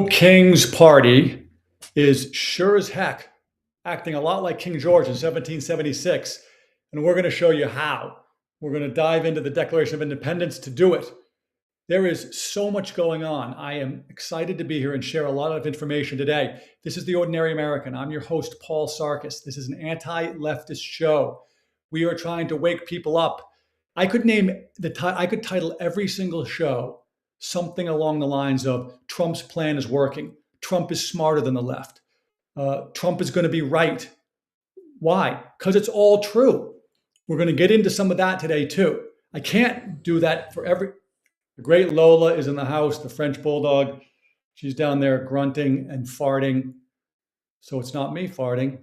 King's party is sure as heck acting a lot like King George in 1776, and we're going to show you how. We're going to dive into the Declaration of Independence to do it. There is so much going on. I am excited to be here and share a lot of information today. This is The Ordinary American. I'm your host, Paul Sarkis. This is an anti-leftist show. We are trying to wake people up. I could title every single show something along the lines of Trump's plan is working. Trump is smarter than the left. Trump is going to be right. Why? Because it's all true. We're going to get into some of that today too. I can't do that for every. The great Lola is in the house, the French bulldog. She's down there grunting and farting. So it's not me farting,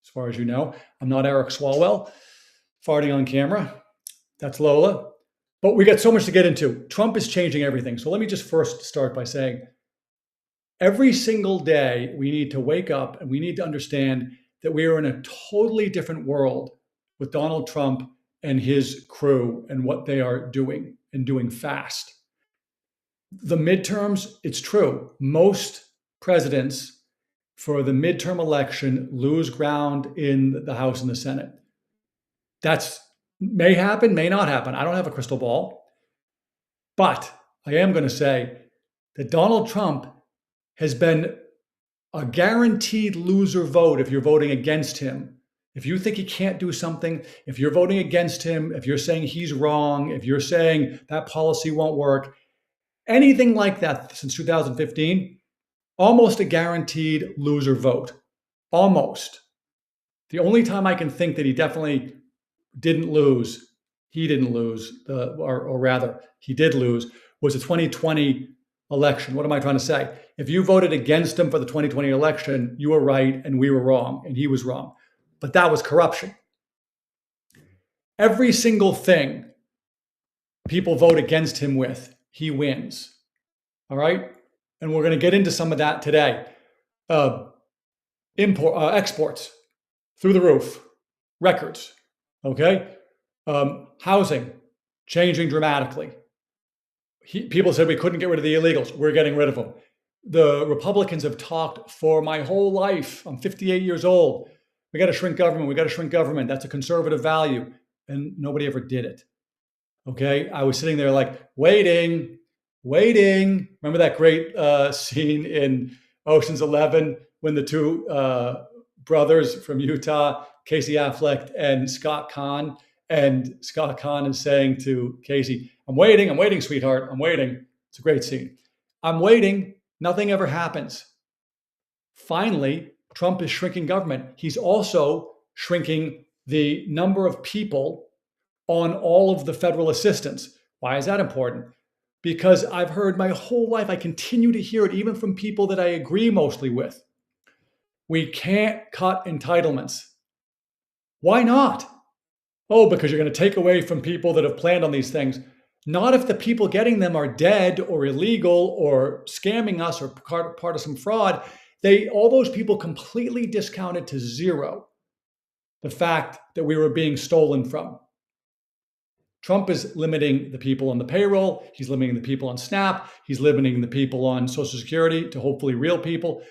as far as you know. I'm not Eric Swalwell farting on camera. That's Lola. But we got so much to get into. Trump is changing everything. So let me just first start by saying every single day we need to wake up and we need to understand that we are in a totally different world with Donald Trump and his crew and what they are doing and doing fast. The midterms, it's true. Most presidents for the midterm election lose ground in the House and the Senate. That's may happen, may not happen. I don't have a crystal ball. But I am going to say that Donald Trump has been a guaranteed loser vote if you're voting against him. If you think he can't do something, if you're voting against him, if you're saying he's wrong, if you're saying that policy won't work, anything like that since 2015, almost a guaranteed loser vote. Almost. The only time I can think that he definitely didn't lose, he didn't lose, or rather, he did lose, was the 2020 election. What am I trying to say? If you voted against him for the 2020 election, you were right and we were wrong and he was wrong. But that was corruption. Every single thing people vote against him with, he wins. All right? And we're going to get into some of that today. Exports through the roof, records. Okay? Housing changing dramatically. People said we couldn't get rid of the illegals. We're getting rid of them. The Republicans have talked for my whole life. I'm 58 years old. We got to shrink government. We got to shrink government. That's a conservative value. And nobody ever did it. Okay? I was sitting there like, waiting. Remember that great scene in Ocean's 11 when the two brothers from Utah, Casey Affleck and Scott Conn, and Scott Conn is saying to Casey, I'm waiting, sweetheart, I'm waiting. It's a great scene. I'm waiting, nothing ever happens. Finally, Trump is shrinking government. He's also shrinking the number of people on all of the federal assistance. Why is that important? Because I've heard my whole life, I continue to hear it even from people that I agree mostly with. We can't cut entitlements. Why not? Oh, because you're going to take away from people that have planned on these things. Not if the people getting them are dead or illegal or scamming us or part of some fraud. All those people completely discounted to zero the fact that we were being stolen from. Trump is limiting the people on the payroll. He's limiting the people on SNAP. He's limiting the people on Social Security to hopefully real people.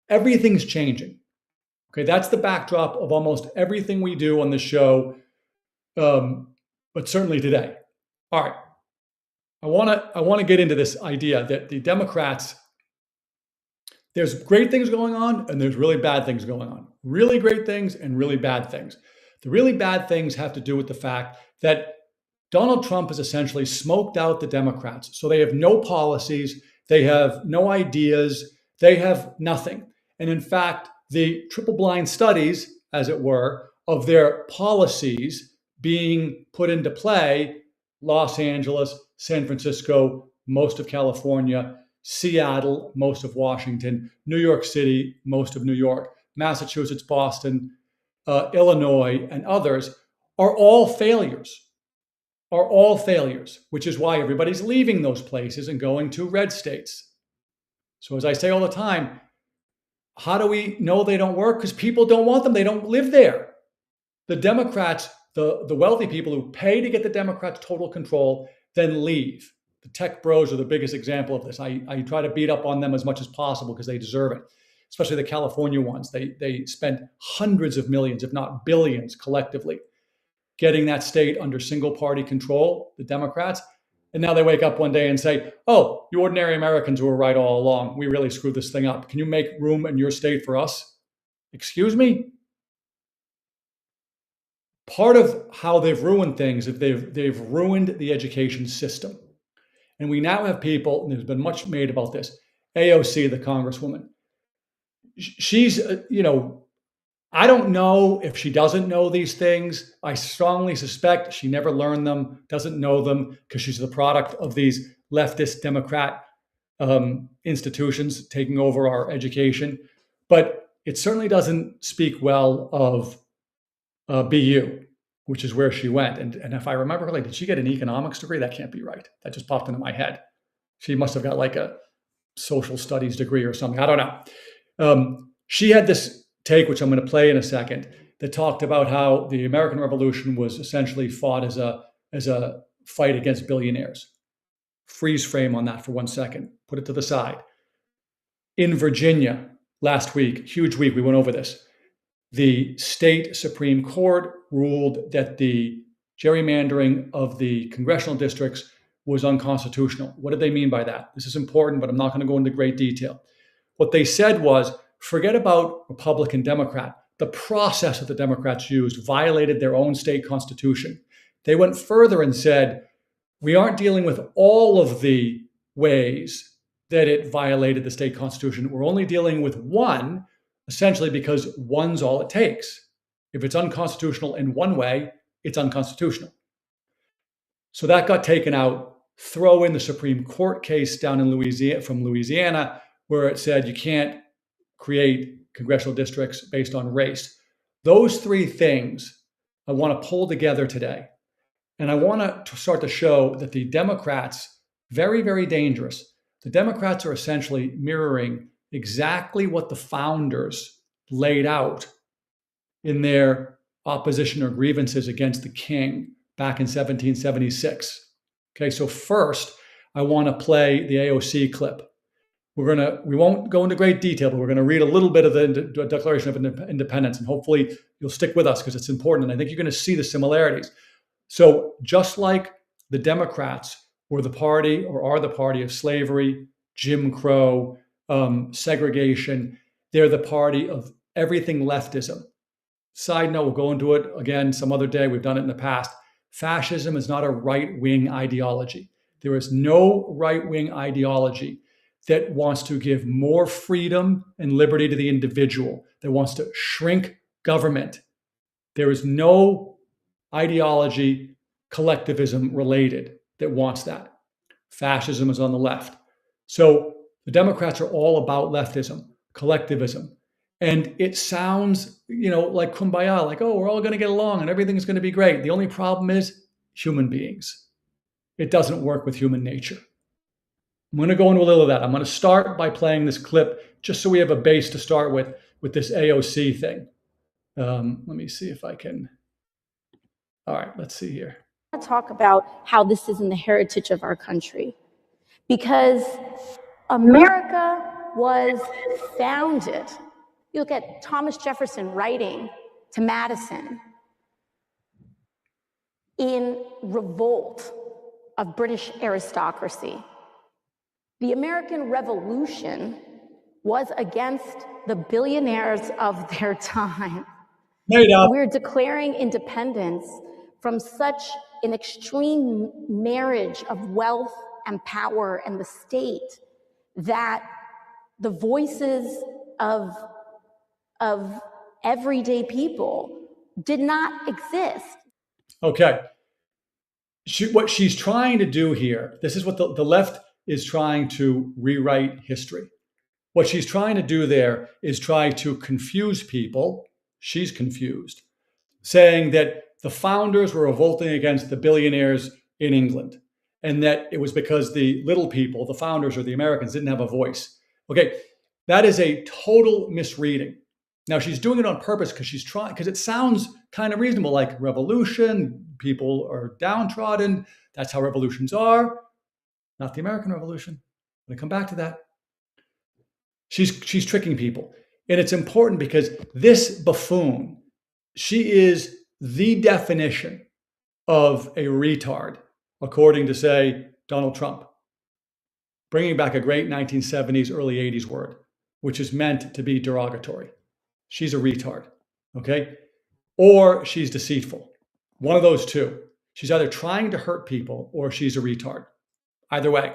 Everything's changing. Okay, that's the backdrop of almost everything we do on this show, but certainly today. All right, I want to get into this idea that the Democrats, there's great things going on and there's really bad things going on. Really great things and really bad things. The really bad things have to do with the fact that Donald Trump has essentially smoked out the Democrats. So they have no policies, they have no ideas, they have nothing. And in fact, the triple blind studies, as it were, of their policies being put into play, Los Angeles, San Francisco, most of California, Seattle, most of Washington, New York City, most of New York, Massachusetts, Boston, Illinois, and others are all failures. Which is why everybody's leaving those places and going to red states. So as I say all the time, how do we know they don't work? Because people don't want them. They don't live there. The Democrats, the wealthy people who pay to get the Democrats total control, then leave. The tech bros are the biggest example of this. I try to beat up on them as much as possible because they deserve it, especially the California ones. They spent hundreds of millions, if not billions, collectively getting that state under single party control, the Democrats. And now they wake up one day and say, oh, you ordinary Americans were right all along. We really screwed this thing up. Can you make room in your state for us? Excuse me? Part of how they've ruined things is they've ruined the education system. And we now have people, and there's been much made about this, AOC, the congresswoman. She's, I don't know if she doesn't know these things. I strongly suspect she never learned them, doesn't know them, because she's the product of these leftist Democrat institutions taking over our education. But it certainly doesn't speak well of BU, which is where she went. And if I remember correctly, did she get an economics degree? That can't be right. That just popped into my head. She must have got like a social studies degree or something. I don't know. She had this take, which I'm going to play in a second, that talked about how the American Revolution was essentially fought as a fight against billionaires. Freeze frame on that for 1 second. Put it to the side. In Virginia last week, huge week, we went over this. The state Supreme Court ruled that the gerrymandering of the congressional districts was unconstitutional. What did they mean by that? This is important, but I'm not going to go into great detail. What they said was, forget about Republican, Democrat. The process that the Democrats used violated their own state constitution. They went further and said, we aren't dealing with all of the ways that it violated the state constitution. We're only dealing with one, essentially because one's all it takes. If it's unconstitutional in one way, it's unconstitutional. So that got taken out. Throw in the Supreme Court case down in Louisiana, where it said you can't create congressional districts based on race. Those three things I want to pull together today. And I want to start to show that the Democrats, very, very dangerous. The Democrats are essentially mirroring exactly what the founders laid out in their opposition or grievances against the king back in 1776. Okay, so first, I want to play the AOC clip. We won't go into great detail, but we're going to read a little bit of the Declaration of Independence, and hopefully you'll stick with us because it's important. And I think you're going to see the similarities. So just like the Democrats were the party or are the party of slavery, Jim Crow, segregation, they're the party of everything leftism. Side note, we'll go into it again some other day. We've done it in the past. Fascism is not a right-wing ideology. There is no right-wing ideology that wants to give more freedom and liberty to the individual, that wants to shrink government. There is no ideology, collectivism related, that wants that. Fascism is on the left. So the Democrats are all about leftism, collectivism. And it sounds, like kumbaya, like, oh, we're all going to get along and everything's going to be great. The only problem is human beings. It doesn't work with human nature. I'm going to go into a little of that. I'm going to start by playing this clip just so we have a base to start with this AOC thing. Let me see if I can. All right, let's see here. I want to talk about how this is in the heritage of our country, because America was founded. You look at Thomas Jefferson writing to Madison in revolt of British aristocracy. The American Revolution was against the billionaires of their time. We're declaring independence from such an extreme marriage of wealth and power and the state that the voices of everyday people did not exist. Okay. What she's trying to do here, this is what the left is trying to rewrite history. What she's trying to do there is try to confuse people. She's confused, saying that the founders were revolting against the billionaires in England, and that it was because the little people, the founders or the Americans, didn't have a voice. Okay, that is a total misreading. Now, she's doing it on purpose because it sounds kind of reasonable, like revolution, people are downtrodden, that's how revolutions are. not the American Revolution. I'm going to come back to that. She's tricking people. And it's important because this buffoon, she is the definition of a retard, according to, say, Donald Trump, bringing back a great 1970s, early 80s word, which is meant to be derogatory. She's a retard, okay? Or she's deceitful. One of those two. She's either trying to hurt people or she's a retard. Either way.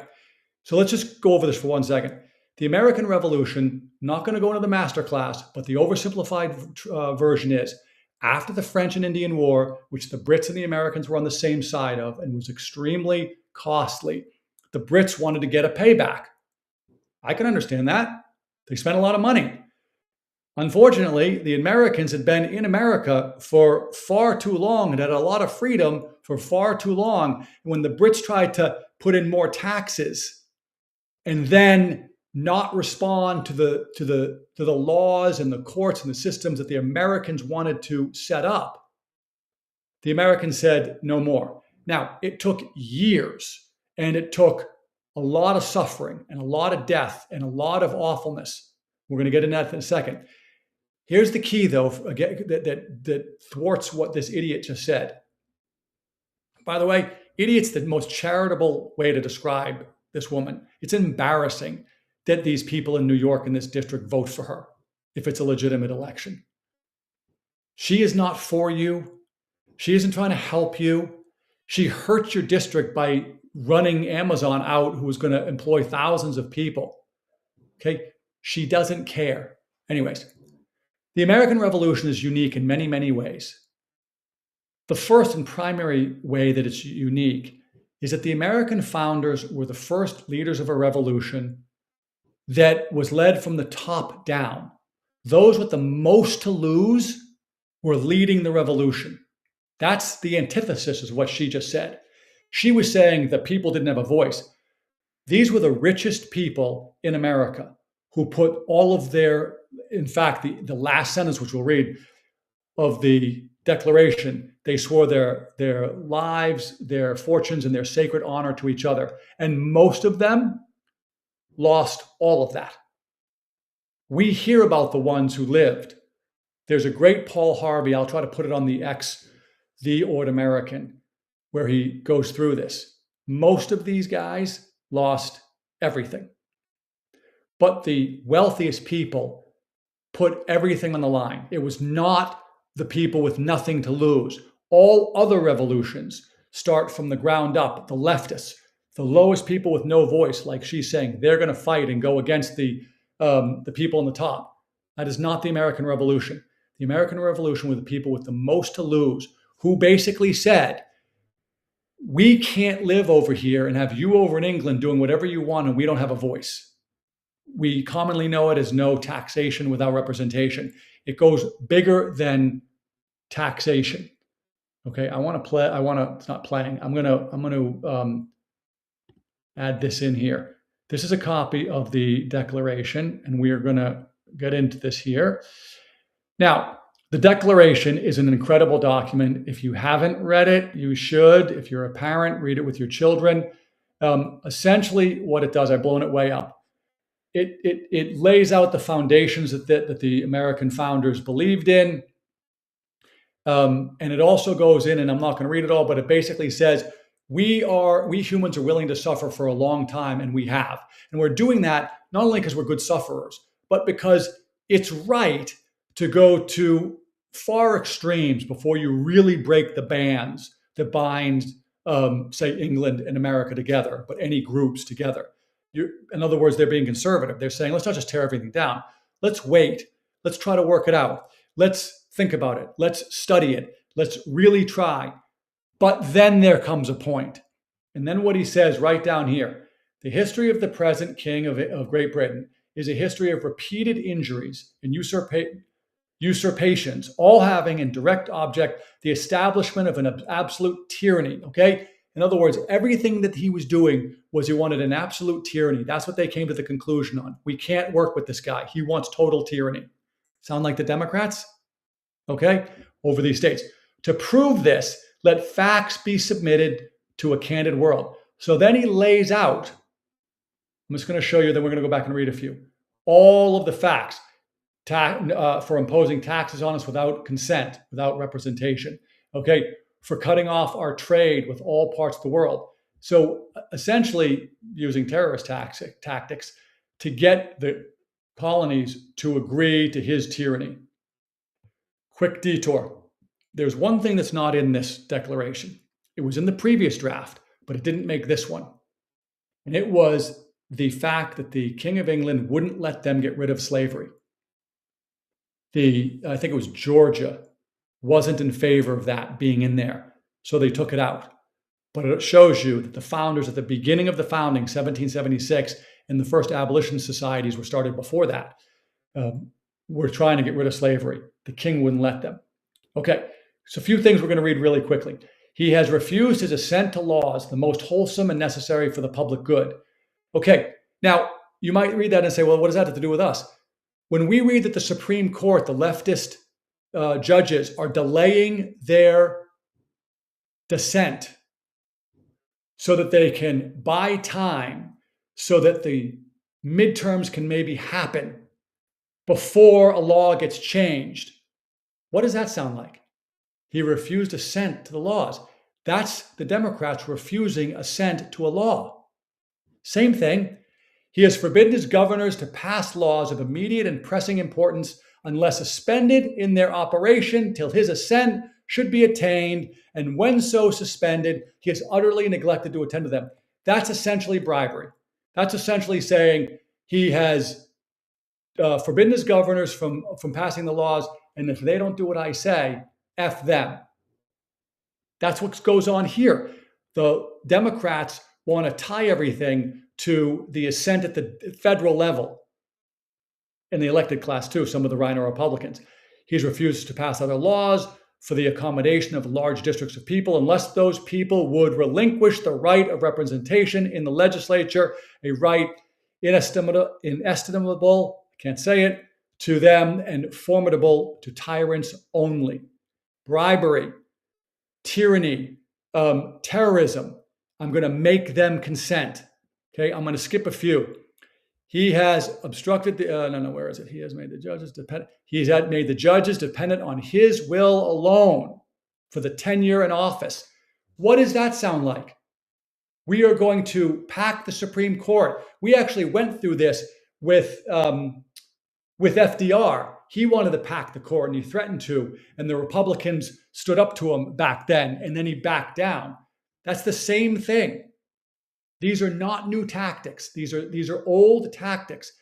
So let's just go over this for 1 second. The American Revolution, not going to go into the master class, but the oversimplified version is, after the French and Indian War, which the Brits and the Americans were on the same side of and was extremely costly, the Brits wanted to get a payback. I can understand that. They spent a lot of money. Unfortunately, the Americans had been in America for far too long and had a lot of freedom for far too long. When the Brits tried to put in more taxes and then not respond to the laws and the courts and the systems that the Americans wanted to set up, the Americans said no more. Now, it took years and it took a lot of suffering and a lot of death and a lot of awfulness. We're going to get into that in a second. Here's the key, though, again, that thwarts what this idiot just said. By the way, idiot's the most charitable way to describe this woman. It's embarrassing that these people in New York in this district vote for her if it's a legitimate election. She is not for you. She isn't trying to help you. She hurts your district by running Amazon out, who is going to employ thousands of people. Okay? She doesn't care. Anyways, the American Revolution is unique in many, many ways. The first and primary way that it's unique is that the American founders were the first leaders of a revolution that was led from the top down. Those with the most to lose were leading the revolution. That's the antithesis of what she just said. She was saying that people didn't have a voice. These were the richest people in America who put all of their, in fact, the last sentence, which we'll read, of the Declaration, they swore their lives, their fortunes, and their sacred honor to each other. And most of them lost all of that. We hear about the ones who lived. There's a great Paul Harvey, I'll try to put it on the X, The Old American, where he goes through this. Most of these guys lost everything. But the wealthiest people put everything on the line. It was not the people with nothing to lose. All other revolutions start from the ground up. The leftists, the lowest people with no voice, like she's saying, they're going to fight and go against the people on the top. That is not the American Revolution. The American Revolution were the people with the most to lose, who basically said, we can't live over here and have you over in England doing whatever you want, and we don't have a voice. We commonly know it as no taxation without representation. It goes bigger than taxation. Okay, it's not playing. I'm gonna add this in here. This is a copy of the Declaration, and we are gonna get into this here. Now, the Declaration is an incredible document. If you haven't read it, you should. If you're a parent, read it with your children. Essentially, what it does, I've blown it way up. It lays out the foundations that the American founders believed in. And it also goes in, and I'm not going to read it all, but it basically says, we humans are willing to suffer for a long time, and we have. And we're doing that not only because we're good sufferers, but because it's right to go to far extremes before you really break the bands that bind, say, England and America together, but any groups together. In other words, they're being conservative. They're saying, let's not just tear everything down. Let's wait. Let's try to work it out. Let's think about it. Let's study it. Let's really try. But then there comes a point. And then what he says right down here, the history of the present king of Great Britain is a history of repeated injuries and usurpations, all having in direct object the establishment of an absolute tyranny, okay? In other words, everything that he was doing was he wanted an absolute tyranny. That's what they came to the conclusion on. We can't work with this guy. He wants total tyranny. Sound like the Democrats? Okay? Over these states. To prove this, let facts be submitted to a candid world. So then he lays out, I'm just going to show you, then we're going to go back and read a few, all of the facts for imposing taxes on us without consent, without representation, okay, for cutting off our trade with all parts of the world. So essentially using terrorist tactics to get the colonies to agree to his tyranny. Quick detour. There's one thing that's not in this declaration. It was in the previous draft, but it didn't make this one. And it was the fact that the King of England wouldn't let them get rid of slavery. I think it was Georgia, wasn't in favor of that being in there. So they took it out. But it shows you that the founders at the beginning of the founding, 1776, and the first abolition societies were started before that, were trying to get rid of slavery. The king wouldn't let them. Okay, so a few things we're going to read really quickly. He has refused his assent to laws, the most wholesome and necessary for the public good. Okay, now you might read that and say, well, what does that have to do with us? When we read that the Supreme Court, the leftist judges are delaying their dissent so that they can buy time so that the midterms can maybe happen before a law gets changed. What does that sound like? He refused assent to the laws. That's the Democrats refusing assent to a law. Same thing. He has forbidden his governors to pass laws of immediate and pressing importance unless suspended in their operation till his assent should be attained, and when so suspended, he has utterly neglected to attend to them. That's essentially bribery. That's essentially saying he has forbidden his governors from passing the laws, and if they don't do what I say, F them. That's what goes on here. The Democrats want to tie everything to the assent at the federal level in the elected class too, some of the Rhino Republicans. He's refused to pass other laws for the accommodation of large districts of people unless those people would relinquish the right of representation in the legislature, a right inestimable, I can't say it, to them and formidable to tyrants only. Bribery, tyranny, terrorism. I'm going to make them consent. Okay, I'm going to skip a few. He has obstructed the, where is it? He has made the judges dependent. He's made the judges dependent on his will alone for the tenure in office. What does that sound like? We are going to pack the Supreme Court. We actually went through this with FDR. He wanted to pack the court and he threatened to, and the Republicans stood up to him back then, and then he backed down. That's the same thing. These are not new tactics. These are old tactics.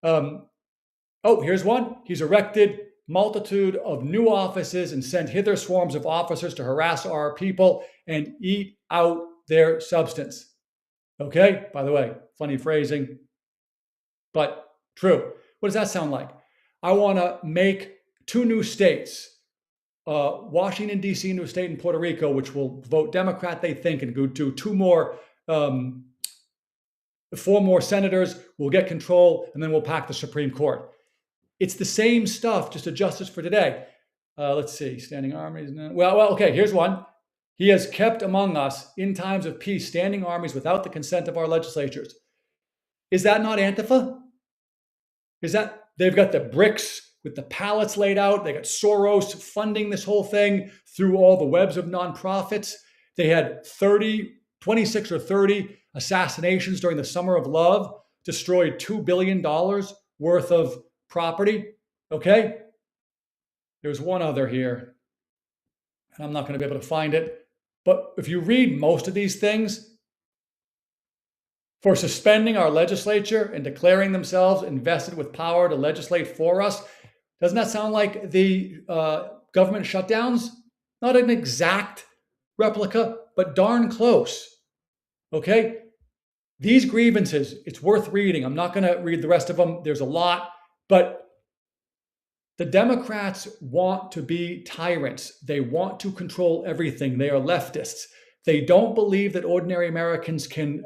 Here's one. He's erected multitude of new offices and sent hither swarms of officers to harass our people and eat out their substance. Okay, by the way, funny phrasing, but true. What does that sound like? I want to make 2 new states, Washington, D.C. into a state in Puerto Rico, which will vote Democrat, they think, and go to 4 more senators. We'll get control, and then we'll pack the Supreme Court. It's the same stuff, just a justice for today. Let's see, standing armies. Okay, here's one. He has kept among us in times of peace standing armies without the consent of our legislatures. Is that not Antifa? Is that, they've got the bricks with the pallets laid out. They got Soros funding this whole thing through all the webs of nonprofits. They had 26 or 30 assassinations during the Summer of Love, destroyed $2 billion worth of property. Okay? There's one other here, and I'm not going to be able to find it. But if you read most of these things, for suspending our legislature and declaring themselves invested with power to legislate for us, doesn't that sound like the government shutdowns? Not an exact replica, but darn close. Okay? These grievances, it's worth reading. I'm not going to read the rest of them. There's a lot, but the Democrats want to be tyrants. They want to control everything. They are leftists. They don't believe that ordinary Americans can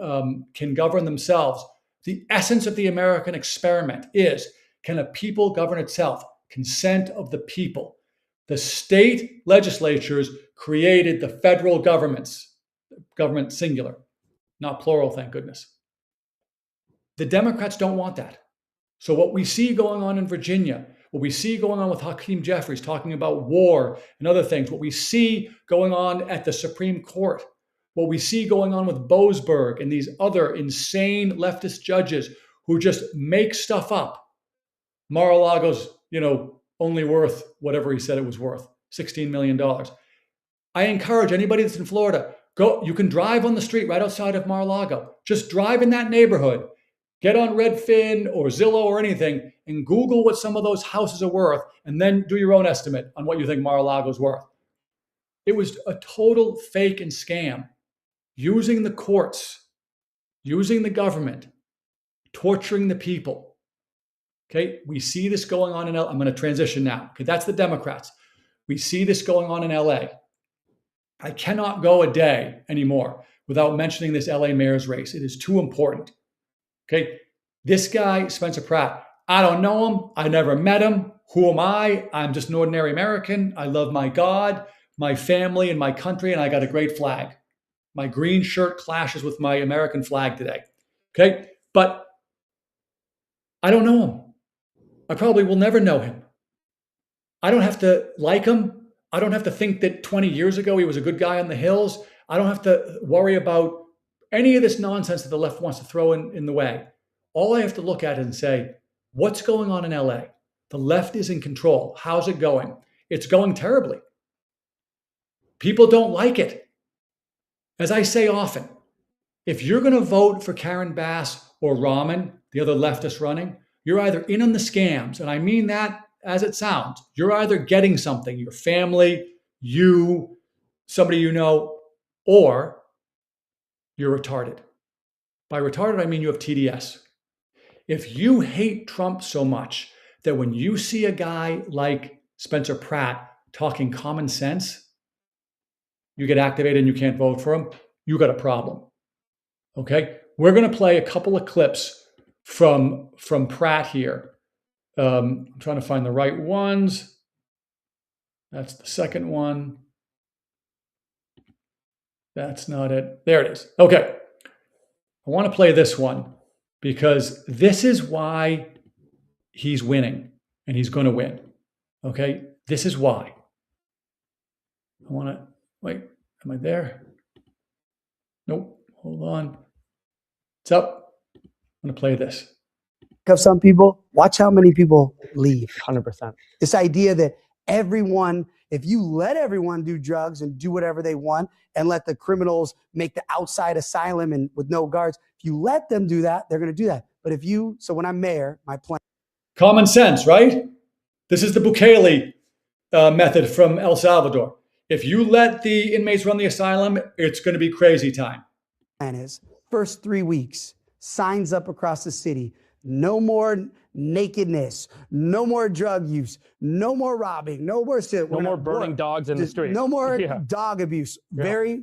govern themselves. The essence of the American experiment is, can a people govern itself? Consent of the people. The state legislatures created the federal governments, government singular. not plural, thank goodness. The Democrats don't want that. So what we see going on in Virginia, what we see going on with Hakeem Jeffries talking about war and other things, what we see going on at the Supreme Court, what we see going on with Boasberg and these other insane leftist judges who just make stuff up. Mar-a-Lago's, only worth whatever he said it was worth, $16 million. I encourage anybody that's in Florida, you can drive on the street right outside of Mar-a-Lago. Just drive in that neighborhood. Get on Redfin or Zillow or anything and Google what some of those houses are worth and then do your own estimate on what you think Mar-a-Lago's worth. It was a total fake and scam, using the courts, using the government, torturing the people. Okay, we see this going on in LA. I'm going to transition now. Okay, that's the Democrats. We see this going on in LA. I cannot go a day anymore without mentioning this LA mayor's race. It is too important. Okay, this guy, Spencer Pratt, I don't know him. I never met him. Who am I? I'm just an ordinary American. I love my God, my family, and my country, and I got a great flag. My green shirt clashes with my American flag today. Okay, but I don't know him. I probably will never know him. I don't have to like him. I don't have to think that 20 years ago he was a good guy on the hills. I don't have to worry about any of this nonsense that the left wants to throw in the way. All I have to look at it and say, what's going on in LA? The left is in control. How's it going? It's going terribly. People don't like it. As I say often, if you're going to vote for Karen Bass or Rahman, the other leftist running, you're either in on the scams, and I mean that as it sounds. You're either getting something, your family, you, somebody you know, or you're retarded. By retarded, I mean you have TDS. If you hate Trump so much that when you see a guy like Spencer Pratt talking common sense, you get activated and you can't vote for him, you got a problem. Okay? We're going to play a couple of clips from Pratt here. I'm trying to find the right ones. That's the second one. That's not it. There it is. Okay. I want to play this one because this is why he's winning and he's going to win. Okay. This is why. I want to, wait, am I there? Nope. Hold on. It's up. I'm going to play this. Of some people, watch how many people leave. 100%. This idea that everyone, if you let everyone do drugs and do whatever they want and let the criminals make the outside asylum and with no guards, if you let them do that, they're going to do that. But if you, so when I'm mayor, my plan. Common sense, right? This is the Bukele method from El Salvador. If you let the inmates run the asylum, it's going to be crazy time. Plan is first 3 weeks, signs up across the city. No more nakedness, no more drug use, no more robbing, no more burning dogs in the street. No more dog abuse. Yeah.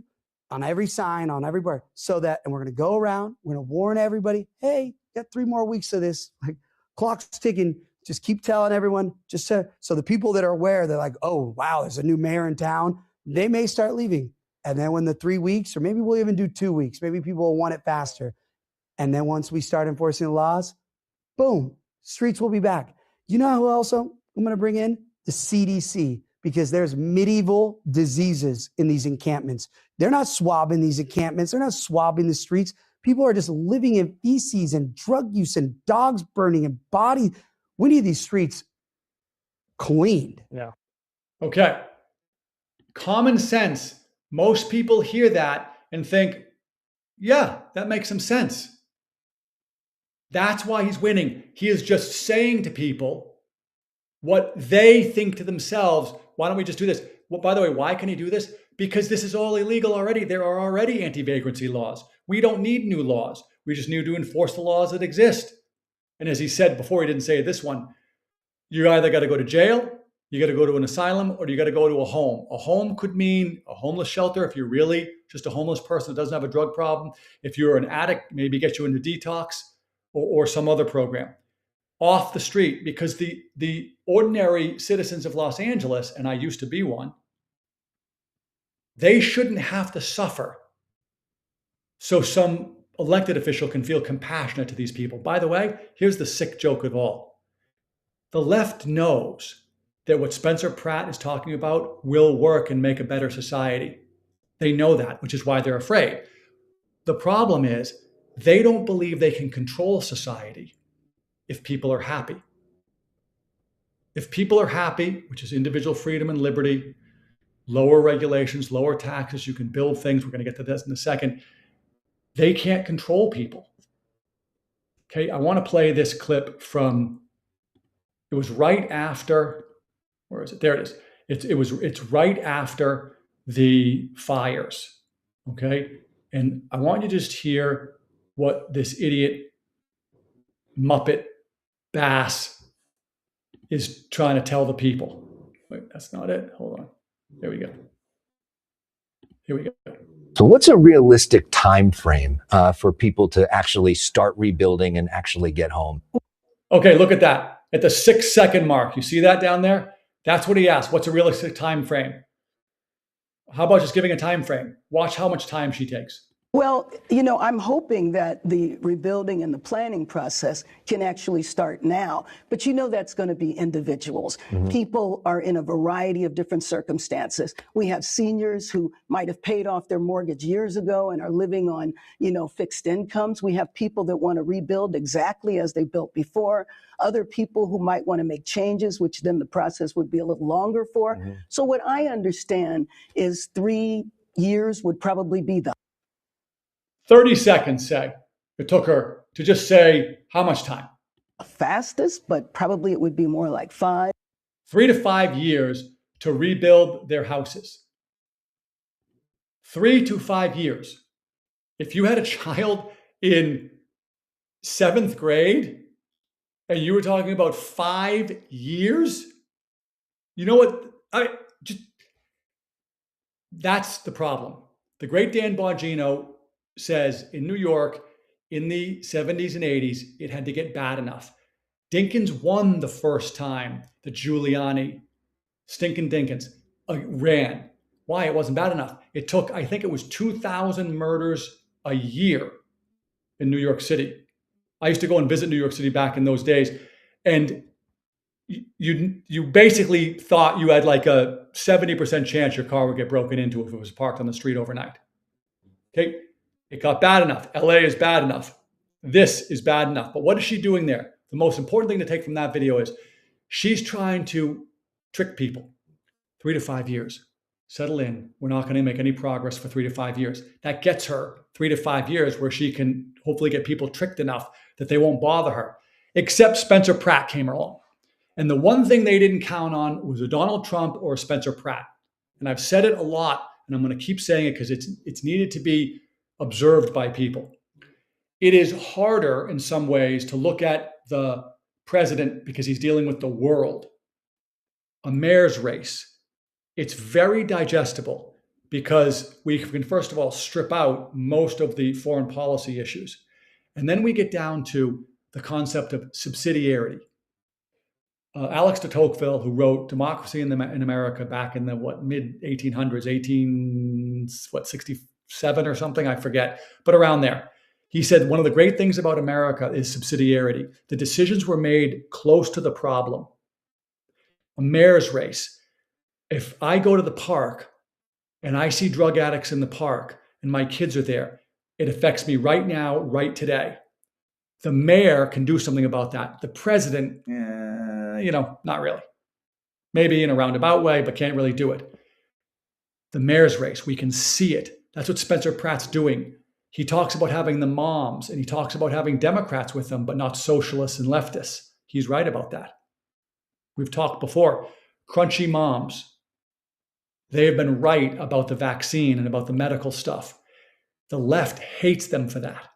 On every sign, on every bar. So that, and we're going to go around, we're going to warn everybody, hey, got 3 more weeks of this. Like, clock's ticking. Just keep telling everyone, so the people that are aware, they're like, oh, wow, there's a new mayor in town. They may start leaving. And then when the 3 weeks, or maybe we'll even do 2 weeks, maybe people will want it faster. And then once we start enforcing the laws, boom, streets will be back. You know who else I'm going to bring in? The CDC, because there's medieval diseases in these encampments. They're not swabbing these encampments. They're not swabbing the streets. People are just living in feces and drug use and dogs burning and bodies. We need these streets cleaned. Yeah. Okay. Common sense. Most people hear that and think, yeah, that makes some sense. That's why he's winning. He is just saying to people what they think to themselves. Why don't we just do this? Well, by the way, why can he do this? Because this is all illegal already. There are already anti-vagrancy laws. We don't need new laws. We just need to enforce the laws that exist. And as he said before, he didn't say this one, you either got to go to jail, you got to go to an asylum, or you got to go to a home. A home could mean a homeless shelter if you're really just a homeless person that doesn't have a drug problem. If you're an addict, maybe get you into detox or some other program. Off the street, because the ordinary citizens of Los Angeles, and I used to be one, they shouldn't have to suffer so some elected official can feel compassionate to these people. By the way, here's the sick joke of all. The left knows that what Spencer Pratt is talking about will work and make a better society. They know that, which is why they're afraid. The problem is they don't believe they can control society if people are happy. If people are happy, which is individual freedom and liberty, lower regulations, lower taxes, you can build things. We're going to get to this in a second. They can't control people. Okay, I want to play this clip from, it was right after, where is it? There it is. It's right after the fires. Okay, and I want you to just hear what this idiot Muppet Bass is trying to tell the people. Wait, that's not it. Hold on. There we go. Here we go. So what's a realistic time frame for people to actually start rebuilding and actually get home? Okay, look at that. At the 6-second mark, you see that down there? That's what he asked. What's a realistic time frame? How about just giving a time frame? Watch how much time she takes. Well, you know, I'm hoping that the rebuilding and the planning process can actually start now. But you know that's going to be individuals. People are in a variety of different circumstances. We have seniors who might have paid off their mortgage years ago and are living on, you know, fixed incomes. We have people that want to rebuild exactly as they built before. Other people who might want to make changes, which then the process would be a little longer for. So what I understand is 3 years would probably be the 30 seconds, say. It took her to just say how much time? fastest, but probably it would be more like 5. 3 to 5 years to rebuild their houses. 3 to 5 years. If you had a child in 7th grade and you were talking about 5 years, you know what? That's the problem. The great Dan Bongino says in New York in the 70s and 80s, it had to get bad enough. Dinkins won the first time that Giuliani, stinking Dinkins, ran. Why? It wasn't bad enough. It took, I think it was 2,000 murders a year in New York City. I used to go and visit New York City back in those days. And you basically thought you had like a 70% chance your car would get broken into if it was parked on the street overnight. Okay, it got bad enough. LA is bad enough. This is bad enough. But what is she doing there? The most important thing to take from that video is she's trying to trick people. 3 to 5 years. Settle in. We're not going to make any progress for 3 to 5 years. That gets her 3 to 5 years where she can hopefully get people tricked enough that they won't bother her. Except Spencer Pratt came along. And the one thing they didn't count on was a Donald Trump or a Spencer Pratt. And I've said it a lot, and I'm going to keep saying it because it's needed to be observed by people. It is harder in some ways to look at the president because he's dealing with the world. A mayor's race. It's very digestible because we can, first of all, strip out most of the foreign policy issues. And then we get down to the concept of subsidiarity. Alex de Tocqueville, who wrote Democracy in America back in the mid 1800s, 67 or something, I forget, but around there. He said one of the great things about America is subsidiarity. The decisions were made close to the problem. A mayor's race. If I go to the park and I see drug addicts in the park and my kids are there, it affects me right now, right today. The mayor can do something about that. The president, not really. Maybe in a roundabout way, but can't really do it. The mayor's race, we can see it. That's what Spencer Pratt's doing. He talks about having the moms and he talks about having Democrats with them, but not socialists and leftists. He's right about that. We've talked before. Crunchy moms. They have been right about the vaccine and about the medical stuff. The left hates them for that.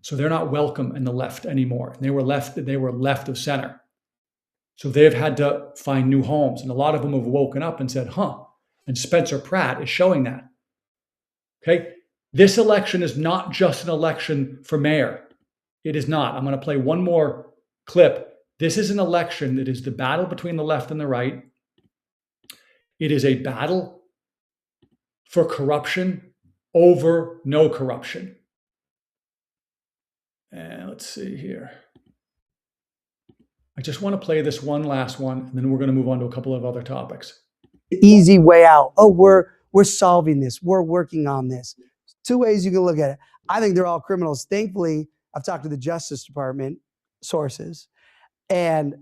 So they're not welcome in the left anymore. They were left of center. So they've had to find new homes. And a lot of them have woken up and said, and Spencer Pratt is showing that. Okay. This election is not just an election for mayor. It is not. I'm going to play one more clip. This is an election that is the battle between the left and the right. It is a battle for corruption over no corruption. And let's see here. I just want to play this one last one, and then we're going to move on to a couple of other topics. Easy way out. Oh, we're solving this. We're working on this. Two ways you can look at it. I think they're all criminals. Thankfully, I've talked to the Justice Department sources, and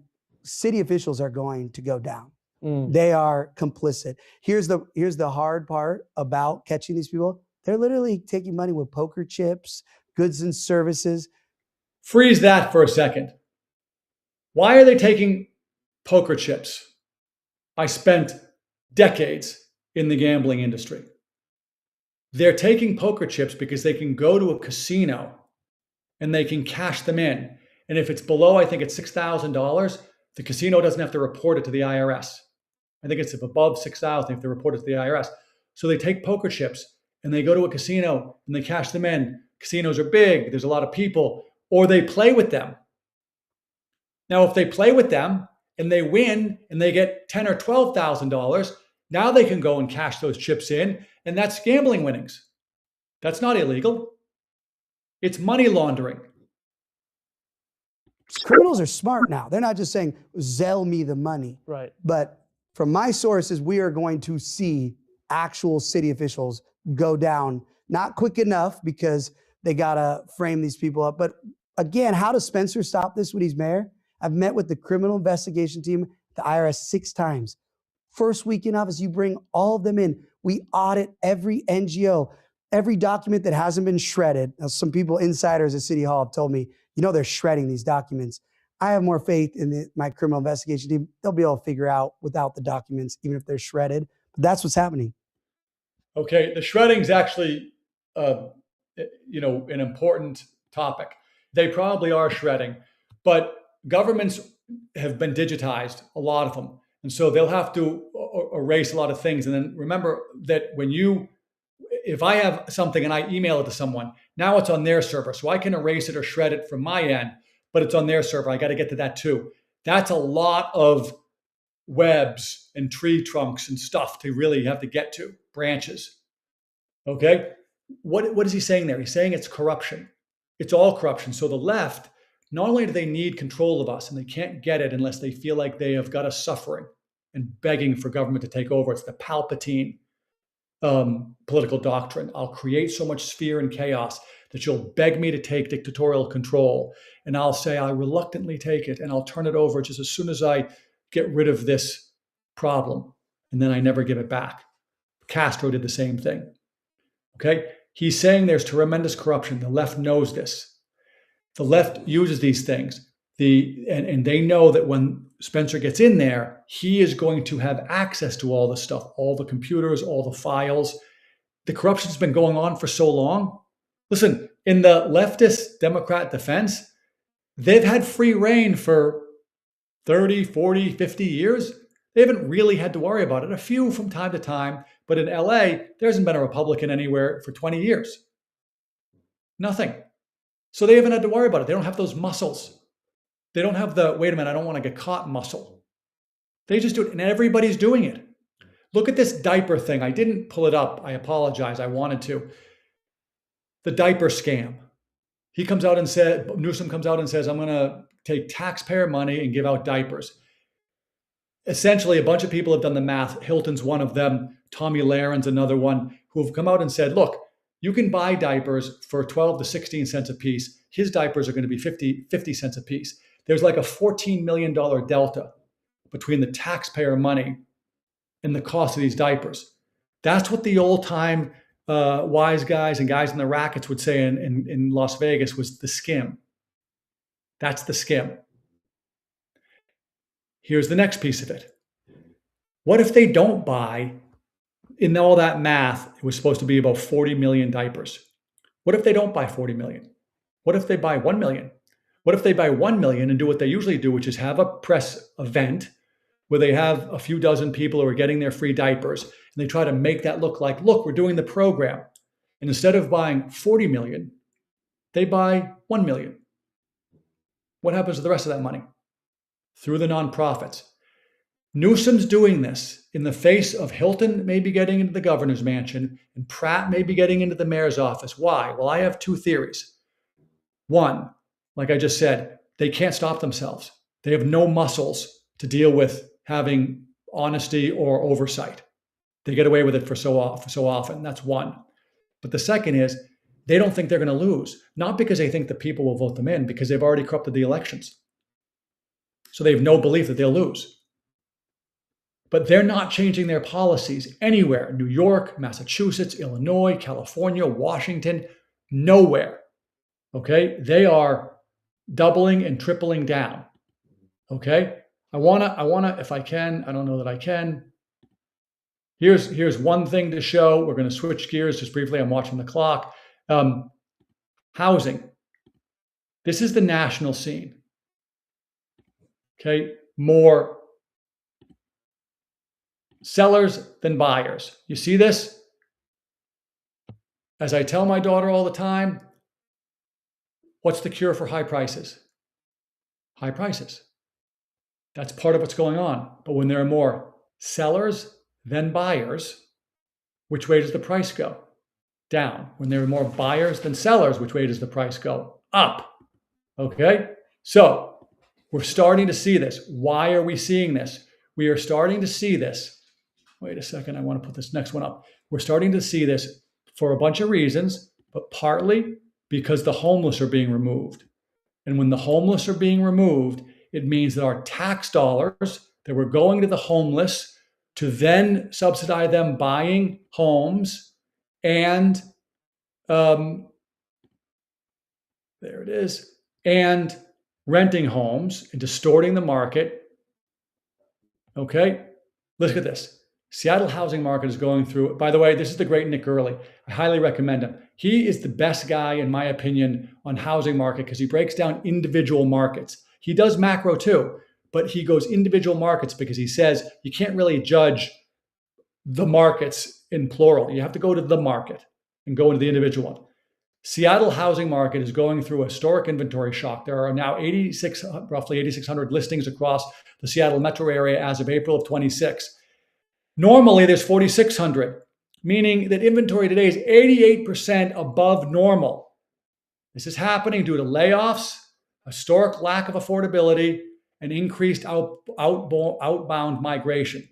city officials are going to go down. They are complicit. Here's the hard part about catching these people. They're literally taking money with poker chips, goods and services. Freeze that for a second. Why are they taking poker chips? I spent decades in the gambling industry. They're taking poker chips because they can go to a casino and they can cash them in. And if it's below, I think it's $6,000, the casino doesn't have to report it to the IRS. I think it's if above 6,000, they have to report it to the IRS. So they take poker chips and they go to a casino and they cash them in. Casinos are big, there's a lot of people, or they play with them. Now, if they play with them and they win and they get $10,000 or $12,000, now they can go and cash those chips in, and that's gambling winnings. That's not illegal. It's money laundering. Criminals are smart now. They're not just saying, Zelle me the money. Right. But from my sources, we are going to see actual city officials go down, not quick enough because they got to frame these people up. But again, how does Spencer stop this when he's mayor? I've met with the criminal investigation team, the IRS 6 times. First week in office, you bring all of them in. We audit every NGO, every document that hasn't been shredded. Now, some people, insiders at City Hall, have told me, they're shredding these documents. I have more faith in my criminal investigation team. They'll be able to figure out without the documents, even if they're shredded. But that's what's happening. Okay, the shredding is actually, an important topic. They probably are shredding, but governments have been digitized, a lot of them. And so they'll have to erase a lot of things. And then remember that if I have something and I email it to someone, now it's on their server. So I can erase it or shred it from my end, but it's on their server. I got to get to that too. That's a lot of webs and tree trunks and stuff to really have to get to, branches. Okay? What is he saying there? He's saying it's corruption. It's all corruption. So the left, not only do they need control of us, and they can't get it unless they feel like they have got us suffering and begging for government to take over. It's the Palpatine political doctrine. I'll create so much fear and chaos that you'll beg me to take dictatorial control. And I'll say, I reluctantly take it, and I'll turn it over just as soon as I get rid of this problem. And then I never give it back. Castro did the same thing. Okay? He's saying there's tremendous corruption. The left knows this. The left uses these things. And they know that when Spencer gets in there, he is going to have access to all this stuff, all the computers, all the files. The corruption's been going on for so long. Listen, in the leftist Democrat defense, they've had free reign for 30, 40, 50 years. They haven't really had to worry about it. A few from time to time, but in LA, there hasn't been a Republican anywhere for 20 years. Nothing. So they haven't had to worry about it. They don't have those muscles. They don't have the, wait a minute, I don't want to get caught muscle. They just do it, and everybody's doing it. Look at this diaper thing. I didn't pull it up. I apologize. I wanted to. The diaper scam. He comes out and said, Newsom comes out and says, I'm going to take taxpayer money and give out diapers. Essentially, a bunch of people have done the math. Hilton's one of them. Tommy Laren's another one, who have come out and said, look, you can buy diapers for 12 to 16 cents a piece. His diapers are going to be 50 cents a piece. There's like a $14 million delta between the taxpayer money and the cost of these diapers. That's what the old time wise guys and guys in the rackets would say in Las Vegas was the skim. That's the skim. Here's the next piece of it. What if they don't buy, in all that math, it was supposed to be about 40 million diapers. What if they don't buy 40 million? What if they buy 1 million? What if they buy 1 million and do what they usually do, which is have a press event where they have a few dozen people who are getting their free diapers, and they try to make that look like, look, we're doing the program. And instead of buying 40 million, they buy 1 million. What happens to the rest of that money? Through the nonprofits. Newsom's doing this in the face of Hilton maybe getting into the governor's mansion and Pratt maybe getting into the mayor's office. Why? Well, I have two theories. One, like I just said, they can't stop themselves. They have no muscles to deal with having honesty or oversight. They get away with it for so often. That's one. But the second is they don't think they're going to lose, not because they think the people will vote them in, because they've already corrupted the elections. So they have no belief that they'll lose. But they're not changing their policies anywhere. New York, Massachusetts, Illinois, California, Washington, nowhere. Okay? They are doubling and tripling down. Okay? I wanna, if I can, I don't know that I can. Here's one thing to show. We're going to switch gears just briefly. I'm watching the clock. Housing. This is the national scene. Okay? More sellers than buyers. You see this? As I tell my daughter all the time, what's the cure for high prices? High prices. That's part of what's going on. But when there are more sellers than buyers, which way does the price go? Down. When there are more buyers than sellers, which way does the price go? Up. Okay? So we're starting to see this. Why are we seeing this? We are starting to see this. Wait a second, I want to put this next one up. We're starting to see this for a bunch of reasons, but partly because the homeless are being removed. And when the homeless are being removed, it means that our tax dollars that were going to the homeless to then subsidize them buying homes and there it is, and renting homes and distorting the market. Okay, look at this. Seattle housing market is going through, by the way, this is the great Nick Early. I highly recommend him. He is the best guy, in my opinion, on housing market because he breaks down individual markets. He does macro too, but he goes individual markets because he says you can't really judge the markets in plural. You have to go to the market and go into the individual one. Seattle housing market is going through a historic inventory shock. There are now roughly 8,600 listings across the Seattle metro area as of April of 26. Normally, there's 4,600, meaning that inventory today is 88% above normal. This is happening due to layoffs, historic lack of affordability, and increased outbound migration.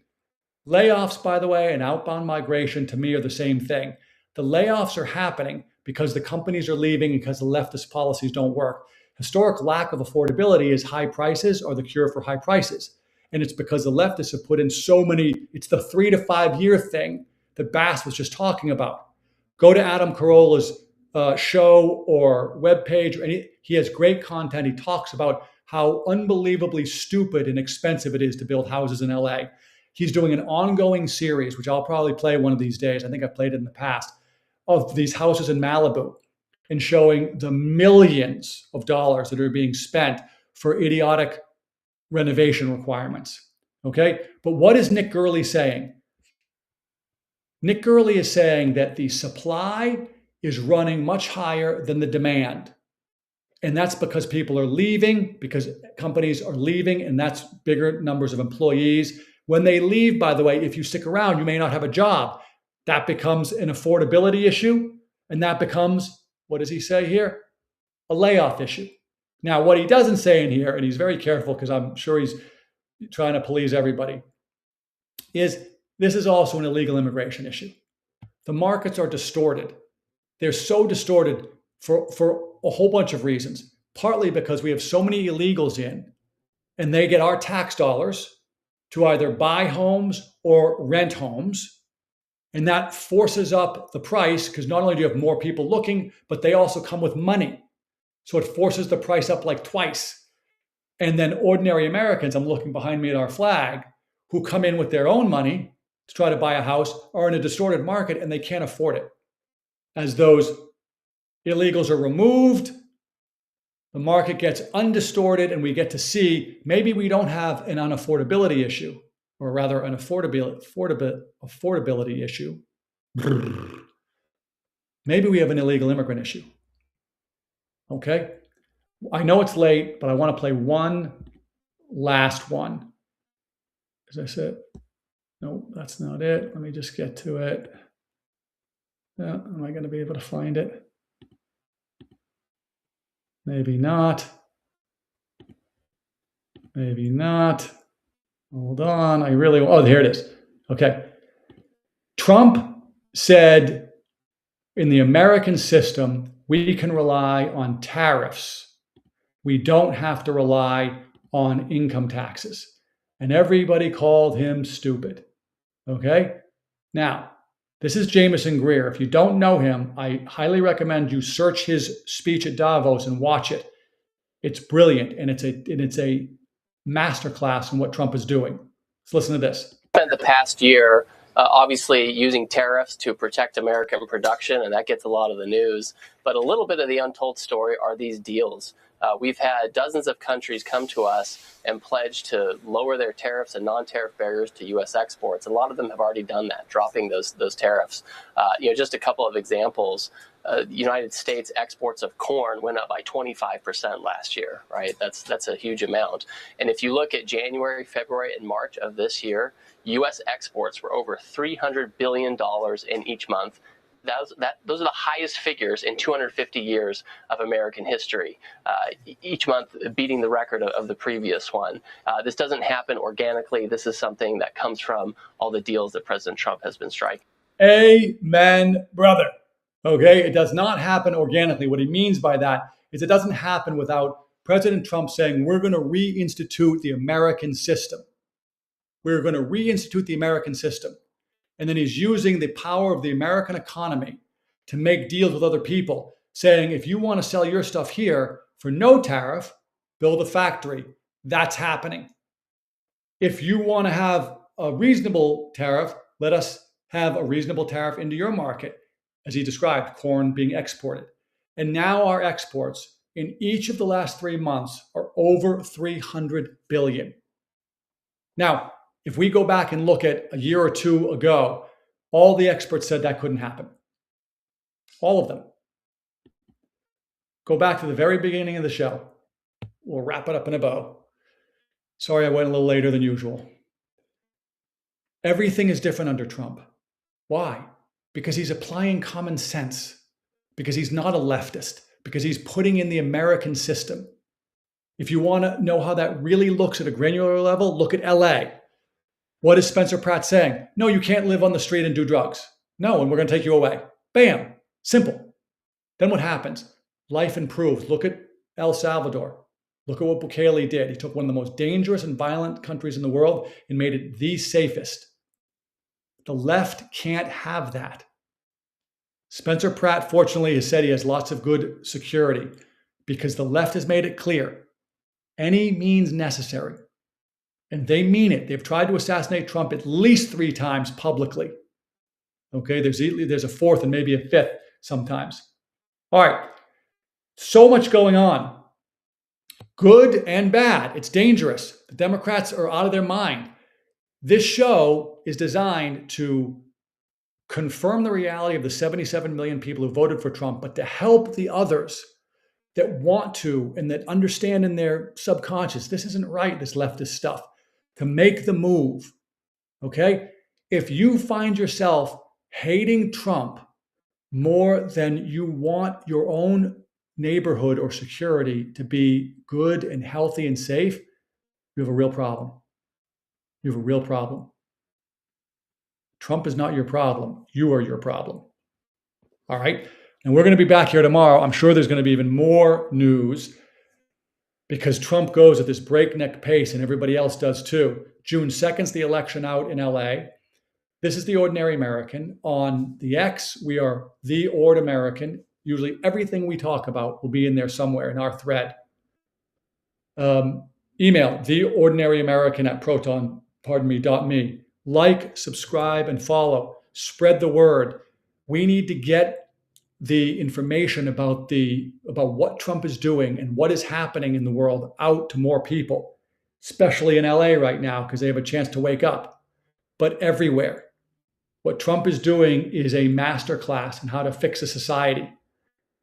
Layoffs, by the way, and outbound migration to me are the same thing. The layoffs are happening because the companies are leaving and because the leftist policies don't work. Historic lack of affordability is high prices are the cure for high prices. And it's because the leftists have put in so many, it's the 3 to 5 year thing that Bass was just talking about. Go to Adam Carolla's show or webpage. He has great content. He talks about how unbelievably stupid and expensive it is to build houses in LA. He's doing an ongoing series, which I'll probably play one of these days. I think I've played it in the past, of these houses in Malibu and showing the millions of dollars that are being spent for idiotic renovation requirements. Okay. But what is Nick Gurley saying? Nick Gurley is saying that the supply is running much higher than the demand. And that's because people are leaving, because companies are leaving, and that's bigger numbers of employees. When they leave, by the way, if you stick around, you may not have a job. That becomes an affordability issue. And that becomes, what does he say here? A layoff issue. Now, what he doesn't say in here, and he's very careful because I'm sure he's trying to please everybody, is this is also an illegal immigration issue. The markets are distorted. They're so distorted for a whole bunch of reasons, partly because we have so many illegals in, and they get our tax dollars to either buy homes or rent homes. And that forces up the price because not only do you have more people looking, but they also come with money. So it forces the price up like twice. And then ordinary Americans, I'm looking behind me at our flag, who come in with their own money to try to buy a house are in a distorted market and they can't afford it. As those illegals are removed, the market gets undistorted and we get to see maybe we don't have an unaffordability issue, or rather an affordability issue. Maybe we have an illegal immigrant issue. Okay? I know it's late, but I want to play one last one. As I said, no, that's not it. Let me just get to it. Am I going to be able to find it? Maybe not. Maybe not. Hold on. I really, oh, here it is. Okay. Trump said in the American system, we can rely on tariffs. We don't have to rely on income taxes. And everybody called him stupid. Okay. Now, this is Jameson Greer. If you don't know him, I highly recommend you search his speech at Davos and watch it. It's brilliant, and it's a masterclass in what Trump is doing. Let's listen to this. Spent the past year obviously using tariffs to protect American production, and that gets a lot of the news. But a little bit of the untold story are these deals. We've had dozens of countries come to us and pledge to lower their tariffs and non-tariff barriers to U.S. exports. A lot of them have already done that, dropping those tariffs. Just a couple of examples. United States exports of corn went up by 25% last year, right? That's a huge amount. And if you look at January, February, and March of this year, U.S. exports were over $300 billion in each month. Those are the highest figures in 250 years of American history, each month beating the record of the previous one. This doesn't happen organically. This is something that comes from all the deals that President Trump has been striking. Amen, brother. Okay, it does not happen organically. What he means by that is it doesn't happen without President Trump saying, we're going to reinstitute the American system. We're going to reinstitute the American system. And then he's using the power of the American economy to make deals with other people, saying, if you want to sell your stuff here for no tariff, build a factory. That's happening. If you want to have a reasonable tariff, let us have a reasonable tariff into your market, as he described, corn being exported. And now our exports in each of the last 3 months are over 300 billion. Now, if we go back and look at a year or two ago, all the experts said that couldn't happen. All of them. Go back to the very beginning of the show. We'll wrap it up in a bow. Sorry, I went a little later than usual. Everything is different under Trump. Why? Because he's applying common sense. Because he's not a leftist. Because he's putting in the American system. If you want to know how that really looks at a granular level, look at LA. What is Spencer Pratt saying? No, you can't live on the street and do drugs. No, and we're going to take you away. Bam. Simple. Then what happens? Life improves. Look at El Salvador. Look at what Bukele did. He took one of the most dangerous and violent countries in the world and made it the safest. The left can't have that. Spencer Pratt, fortunately, has said he has lots of good security because the left has made it clear. Any means necessary. And they mean it. They've tried to assassinate Trump at least 3 times publicly. Okay, there's a fourth and maybe a fifth sometimes. All right, so much going on. Good and bad. It's dangerous. The Democrats are out of their mind. This show is designed to confirm the reality of the 77 million people who voted for Trump, but to help the others that want to and that understand in their subconscious, this isn't right, this leftist stuff, to make the move. Okay? If you find yourself hating Trump more than you want your own neighborhood or security to be good and healthy and safe, you have a real problem. You have a real problem. Trump is not your problem. You are your problem. All right? And we're going to be back here tomorrow. I'm sure there's going to be even more news because Trump goes at this breakneck pace and everybody else does too. June 2nd's the election out in LA. This is The Ordinary American. On the X, we are The Ord American. Usually everything we talk about will be in there somewhere in our thread. Email theordinaryamerican@proton.me. Like, subscribe, and follow. Spread the word. We need to get the information about what Trump is doing and what is happening in the world out to more people, especially in LA right now because they have a chance to wake up. But everywhere, what Trump is doing is a masterclass in how to fix a society,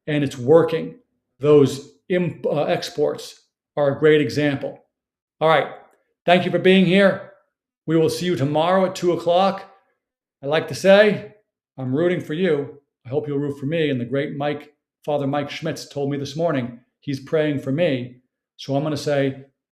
and it's working. Those exports are a great example. All right, thank you for being here. We will see you tomorrow at 2:00. I like to say, I'm rooting for you. I hope you'll root for me. And the great Father Mike Schmitz told me this morning, He's praying for me. So I'm going to say,